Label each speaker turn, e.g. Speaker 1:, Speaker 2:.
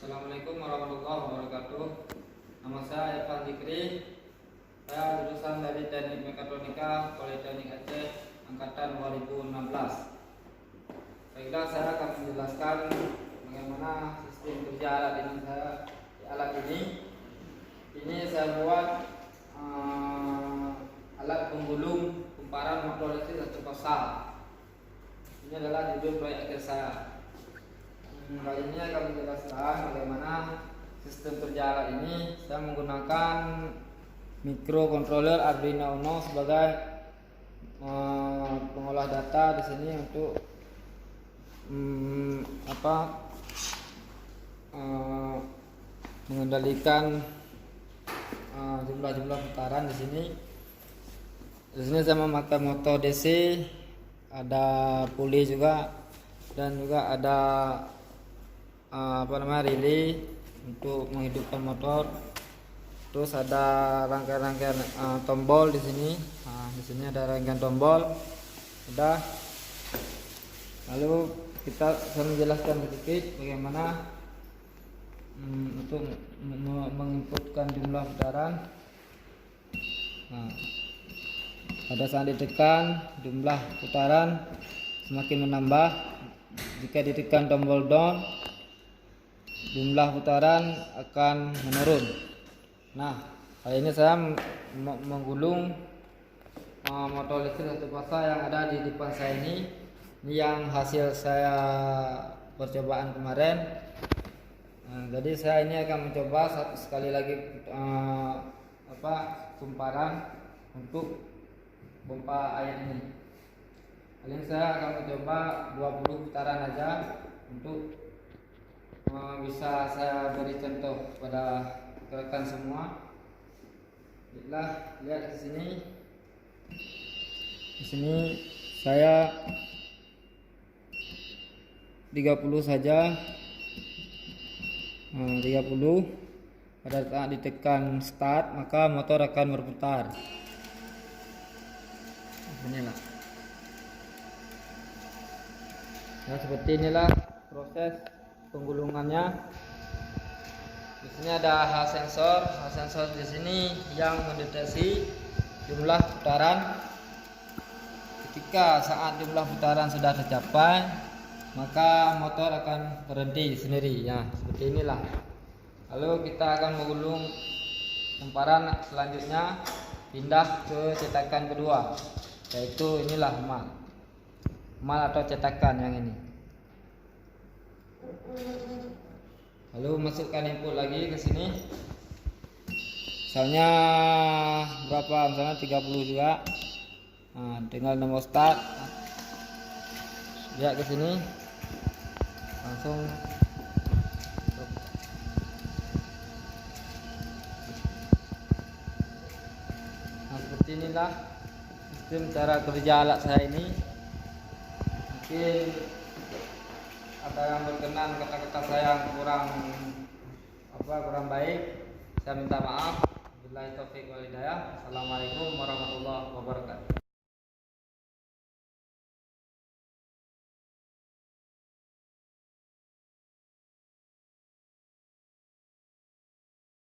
Speaker 1: Assalamualaikum warahmatullahi wabarakatuh. Nama saya Irfan Zikri. Saya lulusan dari Teknik Mekatronika Politeknik Aceh angkatan 2016. Baiklah, saya akan menjelaskan bagaimana sistem kerja alat ini alat ini. Ini saya buat alat penggulung kumparan motor listrik satu pasang. Ini adalah judul proyek akhir saya. Kali ini akan menjelaskan bagaimana sistem kerja alat ini. Saya menggunakan microcontroller Arduino Uno sebagai pengolah data di sini untuk mengendalikan jumlah-jumlah putaran di sini. Di sini saya memakai motor DC, ada puli juga, dan juga ada relay untuk menghidupkan motor. Terus ada rangkaian-rangkaian tombol di sini. Di sini ada rangkaian tombol. Udah. Lalu saya menjelaskan sedikit bagaimana untuk menginputkan jumlah putaran. Pada saat ditekan, jumlah putaran semakin menambah. Jika ditekan tombol down, jumlah putaran akan menurun. Nah, kali ini saya menggulung motor listrik satu pasang yang ada di depan saya ini. Ini yang hasil saya percobaan kemarin. Jadi saya ini akan mencoba sekali lagi kumparan untuk pompa air ini. Kali ini saya akan mencoba 20 putaran aja untuk bisa saya beri contoh pada rekan semua. Lihat di sini. Di sini saya 30 saja. 30. Pada saat ditekan start, maka motor akan berputar. Inilah. Nah, seperti inilah proses penggulungannya. Di sini ada hal sensor di sini yang mendeteksi jumlah putaran. Ketika saat jumlah putaran sudah tercapai, maka motor akan berhenti sendiri. Ya, seperti inilah. Lalu kita akan menggulung kumparan selanjutnya, pindah ke cetakan kedua, yaitu inilah mal atau cetakan yang ini. Lalu masukkan input lagi ke sini. Misalnya berapa? Misalnya 30 juga. Tinggal nomor start. Lihat ke sini. Langsung seperti inilah sistem cara kerja alat saya ini. Mungkin ada yang berkenan kata-kata saya kurang baik, saya minta maaf. Billahi taufiq wal hidayah. Assalamualaikum warahmatullahi wabarakatuh.